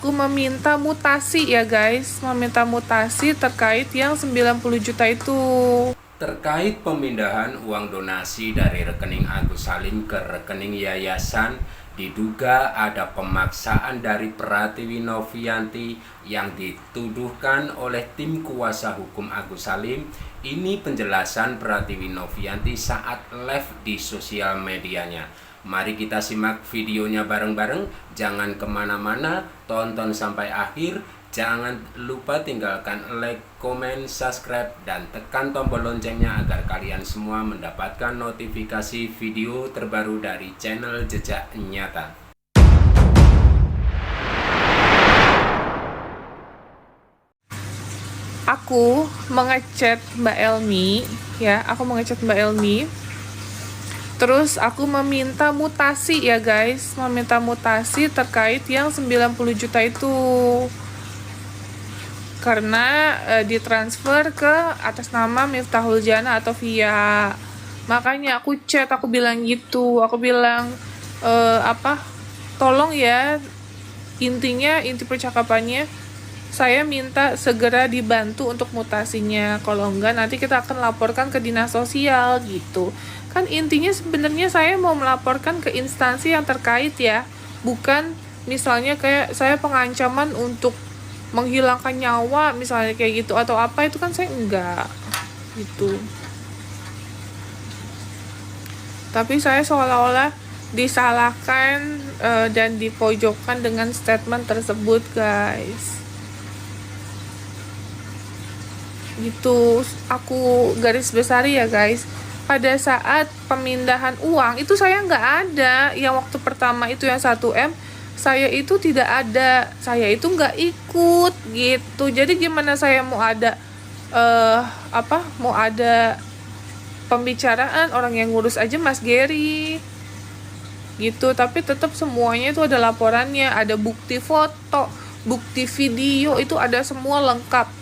Aku meminta mutasi ya guys, meminta mutasi terkait yang 90 juta itu. Terkait pemindahan uang donasi dari rekening Agus Salim ke rekening yayasan, diduga ada pemaksaan dari Pratiwi Novianti yang dituduhkan oleh tim kuasa hukum Agus Salim. Ini penjelasan Pratiwi Novianti saat live di sosial medianya. Mari kita simak videonya bareng-bareng. Jangan kemana-mana, tonton sampai akhir. Jangan lupa tinggalkan like, komen, subscribe, dan tekan tombol loncengnya agar kalian semua mendapatkan notifikasi video terbaru dari channel Jejak Nyata. Aku mengechat Mbak Elmi, ya, aku mengechat Mbak Elmi. Terus aku meminta mutasi ya guys, meminta mutasi terkait yang 90 juta itu. Karena ditransfer ke atas nama Miftahul Jana atau via. Makanya aku chat, aku bilang gitu. Aku bilang tolong ya, inti percakapannya saya minta segera dibantu untuk mutasinya. Kalau enggak nanti kita akan laporkan ke dinas sosial gitu. Kan intinya sebenarnya saya mau melaporkan ke instansi yang terkait ya. Bukan misalnya kayak saya pengancaman untuk menghilangkan nyawa misalnya kayak gitu atau apa, itu kan saya enggak gitu. Tapi saya seolah-olah disalahkan dan dipojokkan dengan statement tersebut guys. Gitu, aku garis besar ya guys. Pada saat pemindahan uang itu saya nggak ada. Yang waktu pertama itu yang 1M, saya itu tidak ada, saya itu nggak ikut gitu. Jadi gimana saya mau ada mau ada pembicaraan, orang yang ngurus aja Mas Gary gitu. Tapi tetap semuanya itu ada laporannya, ada bukti foto, bukti video, itu ada semua lengkap.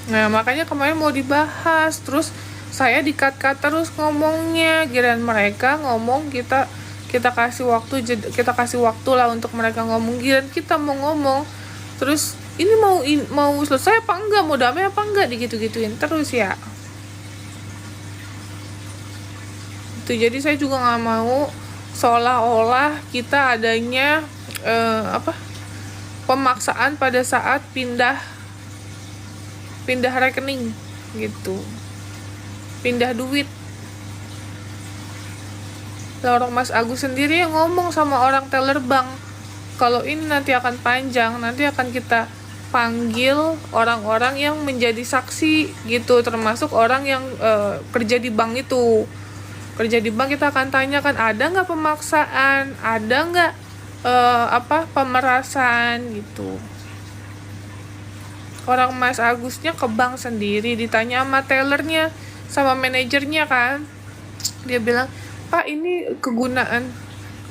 Nah makanya kemarin mau dibahas, terus saya di-cut terus ngomongnya. Giliran mereka ngomong, kita kasih waktu lah untuk mereka ngomong. Giliran kita mau ngomong, terus ini mau selesai apa enggak, mau damai apa enggak, digitu-gituin terus ya. Itu jadi saya juga nggak mau seolah-olah kita adanya pemaksaan pada saat pindah rekening gitu, pindah duit. Orang Mas Agus sendiri yang ngomong sama orang teller bank, kalau ini nanti akan panjang, nanti akan kita panggil orang-orang yang menjadi saksi gitu, termasuk orang yang kerja di bank itu. Kerja di bank kita akan tanyakan, ada nggak pemaksaan, ada nggak pemerasan gitu. Orang Mas Agusnya ke bank sendiri, ditanya sama tellernya, sama manajernya kan. Dia bilang, Pak ini kegunaan.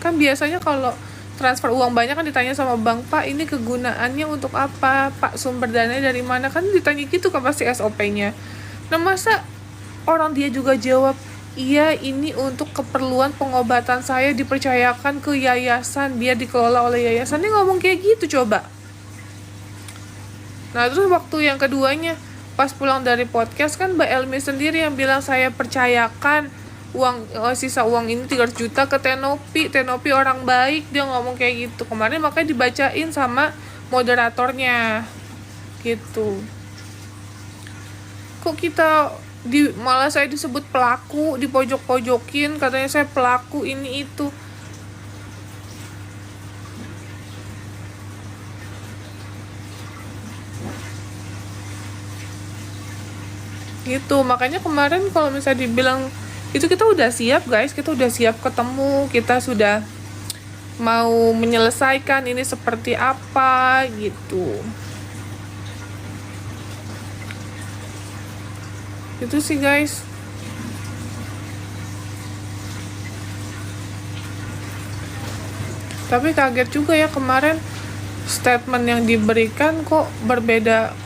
Kan biasanya kalau transfer uang banyak kan ditanya sama bank, Pak ini kegunaannya untuk apa? Pak sumber dananya dari mana? Kan ditanya gitu kan pasti SOP-nya. Nah masa orang dia juga jawab, iya ini untuk keperluan pengobatan saya, dipercayakan ke yayasan, biar dikelola oleh yayasan. Dia ngomong kayak gitu coba. Nah terus waktu yang keduanya, pas pulang dari podcast kan Mbak Elmi sendiri yang bilang saya percayakan sisa uang ini 300 juta ke Tenopi orang baik, dia ngomong kayak gitu kemarin. Makanya dibacain sama moderatornya gitu. Kok kita malah saya disebut pelaku, dipojok-pojokin, katanya saya pelaku ini itu. Gitu. Makanya kemarin kalau misalnya dibilang itu, kita udah siap guys, kita udah siap ketemu, kita sudah mau menyelesaikan ini seperti apa gitu. Itu sih guys. Tapi kaget juga ya kemarin statement yang diberikan kok berbeda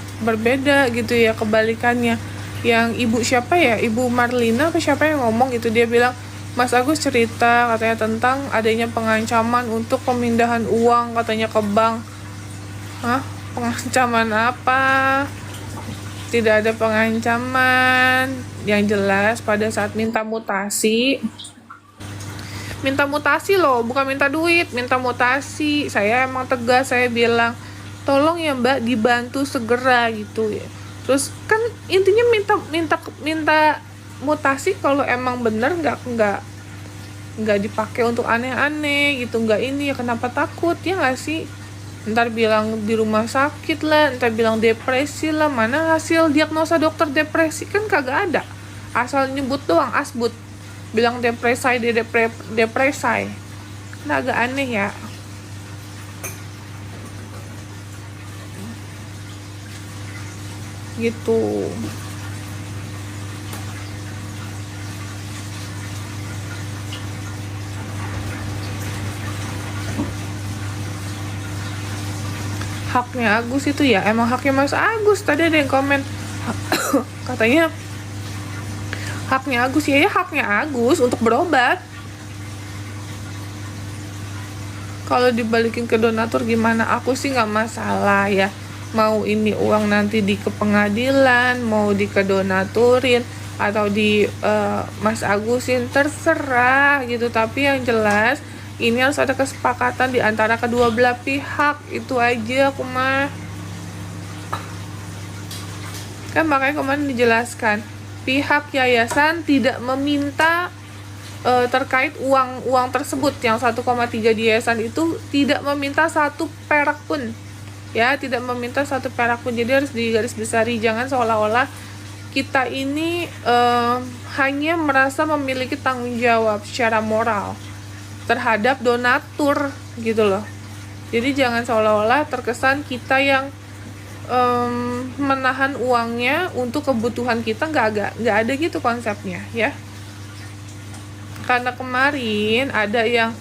gitu ya, kebalikannya. Yang ibu siapa ya, ibu Marlina apa siapa yang ngomong gitu, dia bilang Mas Agus cerita katanya tentang adanya pengancaman untuk pemindahan uang katanya ke bank. Hah? Pengancaman apa? Tidak ada pengancaman. Yang jelas pada saat minta mutasi loh, bukan minta duit, minta mutasi. Saya emang tegas, saya bilang tolong ya Mbak dibantu segera gitu ya. Terus kan intinya minta mutasi kalau emang bener nggak dipakai untuk aneh-aneh gitu, nggak ini ya kenapa takut ya nggak sih? Ntar bilang di rumah sakit lah, ntar bilang depresi lah, mana hasil diagnosa dokter depresi, kan kagak ada, asal nyebut doang asbut bilang depresai depresai. Nah agak aneh ya gitu. Haknya Agus itu ya emang haknya Mas Agus. Tadi ada yang komen katanya haknya Agus, ya haknya Agus untuk berobat. Kalau dibalikin ke donatur gimana? Aku sih nggak masalah ya. Mau ini uang nanti di ke pengadilan, mau di ke donaturin atau di Mas Agusin, terserah gitu. Tapi yang jelas ini harus ada kesepakatan di antara kedua belah pihak. Itu aja aku mah. Kan makanya kemarin dijelaskan pihak yayasan tidak meminta terkait uang tersebut yang 1,3 di yayasan itu tidak meminta 1 perak pun ya, tidak meminta 1 perak pun. Jadi harus digarisbesari, jangan seolah-olah kita ini hanya merasa memiliki tanggung jawab secara moral terhadap donatur gitu loh. Jadi jangan seolah-olah terkesan kita yang menahan uangnya untuk kebutuhan kita, nggak ada gitu konsepnya ya. Karena kemarin ada yang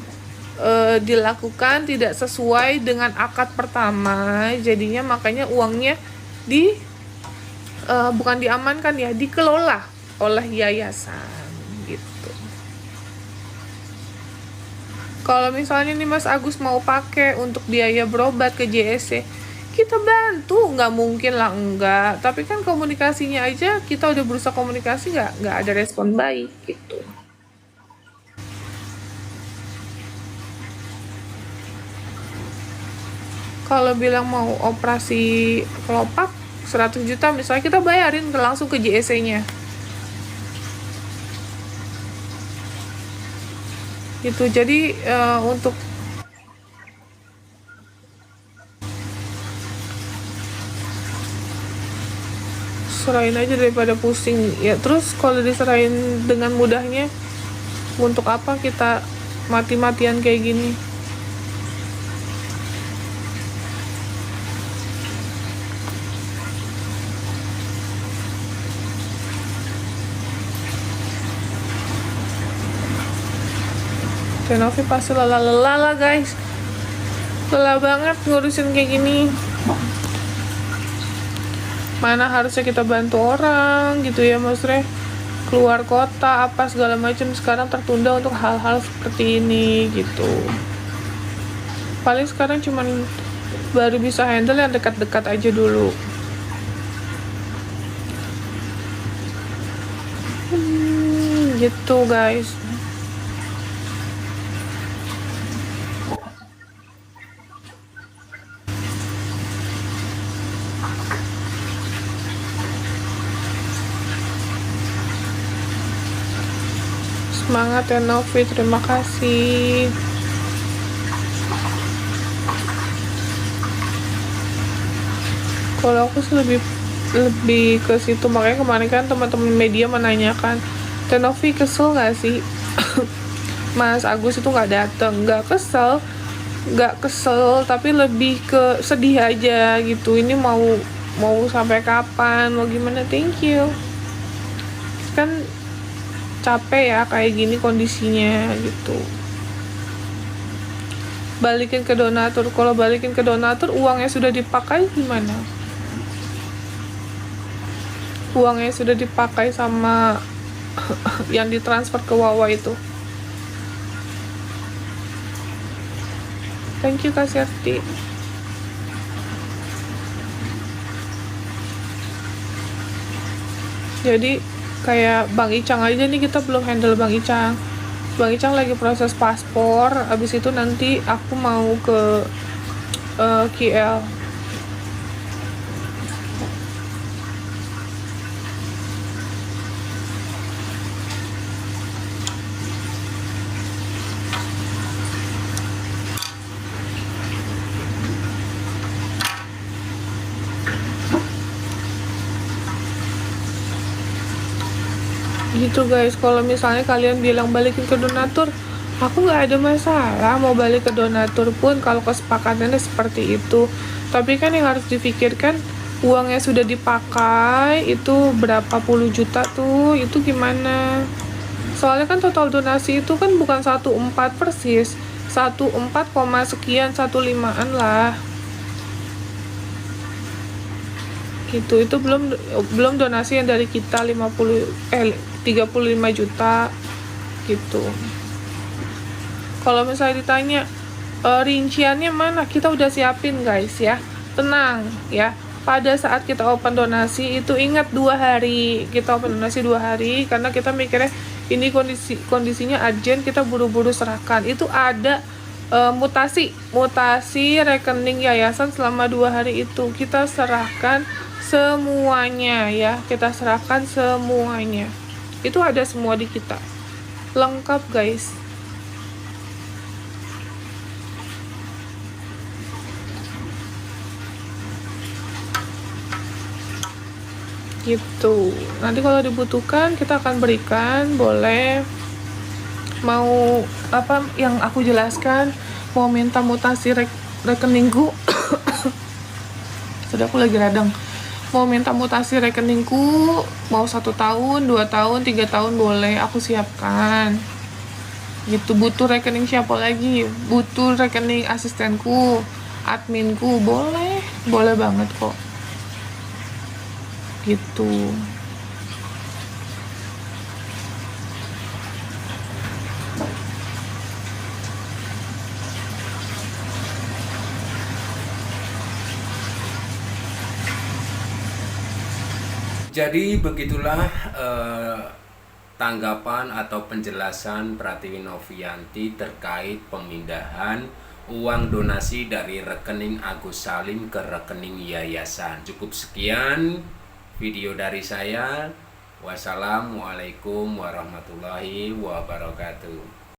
dilakukan tidak sesuai dengan akad pertama, jadinya makanya uangnya bukan diamankan ya, dikelola oleh yayasan gitu. Kalau misalnya nih Mas Agus mau pakai untuk biaya berobat ke JSC, kita bantu, nggak mungkin lah enggak. Tapi kan komunikasinya aja kita udah berusaha komunikasi, nggak ada respon baik gitu. Kalau bilang mau operasi kelopak 100 juta misalnya, kita bayarin langsung ke JSC-nya gitu. Jadi untuk serahin aja daripada pusing ya. Terus kalau diserahin dengan mudahnya, untuk apa kita mati-matian kayak gini? Novi pasti lelah guys, lelah banget ngurusin kayak gini. Mana harusnya kita bantu orang gitu ya, maksudnya keluar kota apa segala macam, sekarang tertunda untuk hal-hal seperti ini gitu. Paling sekarang cuman baru bisa handle yang dekat-dekat aja dulu. Gitu guys. Semangat ya Novi, terima kasih. Kalau aku sih lebih ke situ, makanya kemarin kan teman-teman media menanyakan, Novi kesel nggak sih Mas Agus itu nggak datang? Nggak kesel, tapi lebih ke sedih aja gitu. Ini mau sampai kapan, mau gimana? Thank you. Kan capek ya kayak gini kondisinya gitu. Balikin ke donatur. Kalau balikin ke donatur, uangnya sudah dipakai gimana? Uangnya sudah dipakai sama yang ditransfer ke Wawa itu. Thank you Kak Serti. Jadi kayak Bang Icang aja nih, kita belum handle Bang Icang. Bang Icang lagi proses paspor, abis itu nanti aku mau ke KL. Gitu guys, kalau misalnya kalian bilang balikin ke donatur, aku nggak ada masalah mau balik ke donatur pun kalau kesepakatannya seperti itu. Tapi kan yang harus difikirkan, uangnya sudah dipakai itu berapa puluh juta tuh, itu gimana? Soalnya kan total donasi itu kan bukan 1,4 persis, 1,4 koma sekian, 1,5-an lah. Gitu, itu belum donasi yang dari kita 35 juta gitu. Kalau misalnya ditanya rinciannya mana, kita udah siapin guys ya, tenang ya. Pada saat kita open donasi itu ingat 2 hari, kita open donasi 2 hari karena kita mikirnya ini kondisinya urgent, kita buru-buru serahkan. Itu ada mutasi rekening yayasan selama 2 hari itu kita serahkan semuanya ya, kita serahkan semuanya. Itu ada semua di kita, lengkap guys. Gitu. Nanti kalau dibutuhkan kita akan berikan, boleh. Mau apa yang aku jelaskan, mau minta mutasi rekeningku sudah, aku lagi radang. Mau minta mutasi rekeningku, mau 1 tahun, 2 tahun, 3 tahun boleh, aku siapkan. Gitu. Butuh rekening siapa lagi? Butuh rekening asistenku, adminku, boleh banget kok. Gitu. Jadi begitulah tanggapan atau penjelasan Pratiwi Novianti terkait pemindahan uang donasi dari rekening Agus Salim ke rekening yayasan. Cukup sekian video dari saya. Wassalamualaikum warahmatullahi wabarakatuh.